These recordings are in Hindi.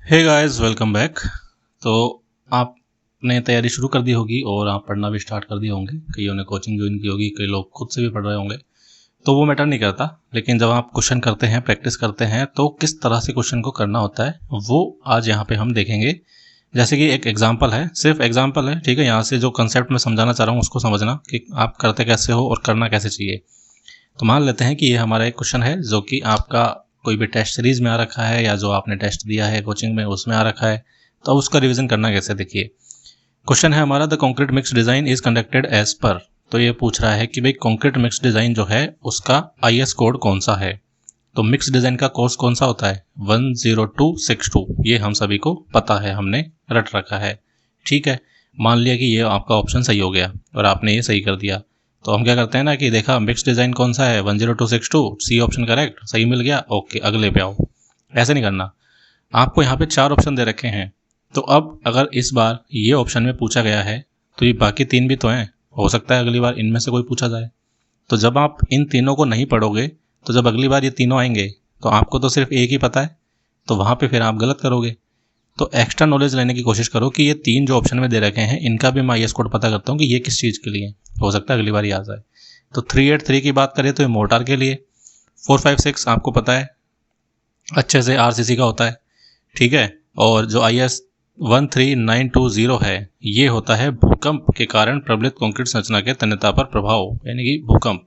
Hey guys, welcome back. तो आपने तैयारी शुरू कर दी होगी और आप पढ़ना भी स्टार्ट कर दिए होंगे। कईयों ने कोचिंग ज्वाइन की होगी, कई लोग खुद से भी पढ़ रहे होंगे। तो वो मैटर नहीं करता, लेकिन जब आप क्वेश्चन करते हैं, प्रैक्टिस करते हैं, तो किस तरह से क्वेश्चन को करना होता है वो आज यहाँ पे हम देखेंगे। जैसे कि एक एग्जाम्पल है, सिर्फ एग्जाम्पल है, ठीक है। यहाँ से जो कंसेप्ट मैं समझाना चाह रहा हूँ उसको समझना कि आप करते कैसे हो और करना कैसे चाहिए। तो मान लेते हैं कि ये हमारा एक क्वेश्चन है जो कि आपका कोई भी टेस्ट सीरीज में आ रखा है या जो आपने टेस्ट दिया है कोचिंग में उसमें आ रखा है। तो अब उसका रिवीजन करना कैसे, देखिए। क्वेश्चन है हमारा, the concrete mix design is conducted as पर। तो ये पूछ रहा है कि भाई कंक्रीट मिक्स डिजाइन जो है उसका आईएस कोड कौन सा है। तो मिक्स डिजाइन का कोर्स कौन सा होता है, 10262। ये हम सभी को पता है, हमने रट रखा है, ठीक है। मान लिया कि ये आपका ऑप्शन सही हो गया और आपने ये सही कर दिया। तो हम क्या करते हैं ना कि देखा मिक्स डिजाइन कौन सा है, 10262, सी ऑप्शन करेक्ट, सही मिल गया, ओके अगले पे आओ। ऐसे नहीं करना। आपको यहाँ पे 4 ऑप्शन दे रखे हैं। तो अब अगर इस बार ये ऑप्शन में पूछा गया है तो ये बाकी 3 भी तो हैं, हो सकता है अगली बार इनमें से कोई पूछा जाए। तो जब आप इन तीनों को नहीं पढ़ोगे तो जब अगली बार ये तीनों आएंगे तो आपको तो सिर्फ एक ही पता है, तो वहाँ पे फिर आप गलत करोगे। तो एक्स्ट्रा नॉलेज लेने की कोशिश करो कि ये 3 जो ऑप्शन में दे रखे हैं इनका भी मैं आईएस कोड पता करता हूँ कि ये किस चीज़ के लिए, हो सकता है अगली बार ये आ जाए। तो 383 की बात करें तो ये मोटार के लिए, 456 आपको पता है अच्छे से आरसीसी का होता है, ठीक है। और जो आईएस 13920 है ये होता है भूकंप के कारण प्रबलित कंक्रीट संरचना के तन्यता पर प्रभाव, यानी कि भूकंप।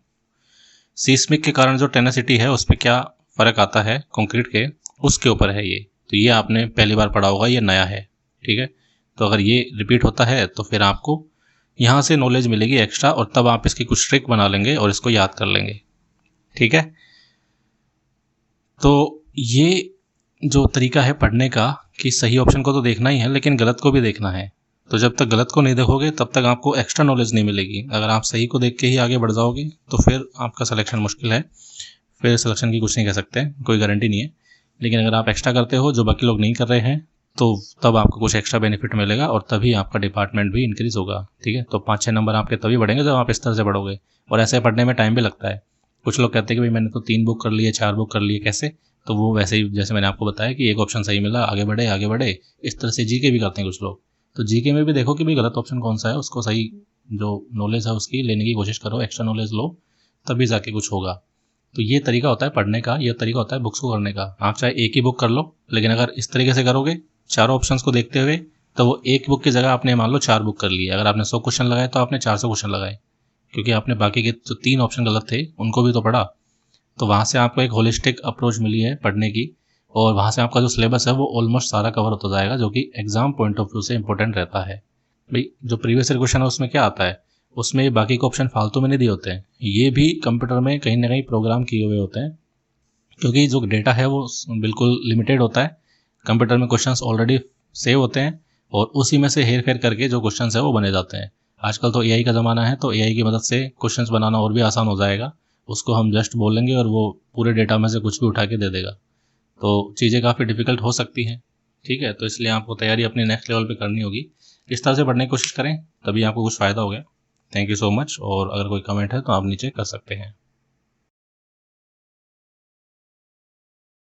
सीस्मिक के कारण जो टेनेसिटी है उस पर क्या फर्क आता है कंक्रीट के, उसके ऊपर है ये। तो ये आपने पहली बार पढ़ा होगा, ये नया है, ठीक है। तो अगर ये रिपीट होता है तो फिर आपको यहाँ से नॉलेज मिलेगी एक्स्ट्रा, और तब आप इसकी कुछ ट्रिक बना लेंगे और इसको याद कर लेंगे, ठीक है। तो ये जो तरीका है पढ़ने का कि सही ऑप्शन को तो देखना ही है लेकिन गलत को भी देखना है। तो जब तक गलत को नहीं देखोगे तब तक आपको एक्स्ट्रा नॉलेज नहीं मिलेगी। अगर आप सही को देख के ही आगे बढ़ जाओगे तो फिर आपका सिलेक्शन मुश्किल है। फिर सिलेक्शन की कुछ नहीं कह सकते, कोई गारंटी नहीं है। लेकिन अगर आप एक्स्ट्रा करते हो जो बाकी लोग नहीं कर रहे हैं तो तब आपको कुछ एक्स्ट्रा बेनिफिट मिलेगा और तभी आपका डिपार्टमेंट भी इंक्रीज होगा, ठीक है। तो 5-6 नंबर आपके तभी बढ़ेंगे जब आप इस तरह से बढ़ोगे। और ऐसे पढ़ने में टाइम भी लगता है। कुछ लोग कहते हैं कि भाई मैंने तो 3 बुक कर लिए, 4 बुक कर लिए, कैसे। तो वो वैसे ही जैसे मैंने आपको बताया कि एक ऑप्शन सही मिला, आगे बढ़े आगे बढ़े। इस तरह से जीके भी करते हैं कुछ लोग। तो जीके में भी देखो कि भाई गलत ऑप्शन कौन सा है, उसको सही जो नॉलेज है उसकी लेने की कोशिश करो, एक्स्ट्रा नॉलेज लो, तभी जाके कुछ होगा। तो ये तरीका होता है पढ़ने का, ये तरीका होता है बुक्स को करने का। आप चाहे एक ही बुक कर लो, लेकिन अगर इस तरीके से करोगे चारों ऑप्शंस को देखते हुए, तो वो एक बुक की जगह आपने मान लो 4 बुक कर लिए। अगर आपने 100 क्वेश्चन लगाए तो आपने 400 क्वेश्चन लगाए, क्योंकि आपने बाकी के जो 3 ऑप्शन गलत थे उनको भी तो पढ़ा। तो वहाँ से आपको एक होलिस्टिक अप्रोच मिली है पढ़ने की, और वहाँ से आपका जो सिलेबस है वो ऑलमोस्ट सारा कवर होता जाएगा, जो कि एग्जाम पॉइंट ऑफ व्यू से इंपॉर्टेंट रहता है। भाई जो प्रीवियस ईयर क्वेश्चन है उसमें क्या आता है, उसमें बाकी के ऑप्शन फालतू में नहीं दिए होते हैं, ये भी कंप्यूटर में कहीं ना कहीं प्रोग्राम किए हुए होते हैं, क्योंकि जो डेटा है वो बिल्कुल लिमिटेड होता है। कंप्यूटर में क्वेश्चंस ऑलरेडी सेव होते हैं और उसी में से हेर फेर करके जो क्वेश्चंस है वो बने जाते हैं। आजकल तो एआई का ज़माना है, तो एआई की मदद से क्वेश्चंस बनाना और भी आसान हो जाएगा। उसको हम जस्ट बोलेंगे और वो पूरे डेटा में से कुछ भी उठा के दे देगा। तो चीज़ें काफ़ी डिफ़िकल्ट हो सकती हैं, ठीक है। तो इसलिए आपको तैयारी अपनी नेक्स्ट लेवल पे करनी होगी। इस तरह से पढ़ने की कोशिश करें, तभी आपको कुछ फ़ायदा होगा। Thank you so much. और अगर कोई कमेंट है तो आप नीचे कर सकते हैं।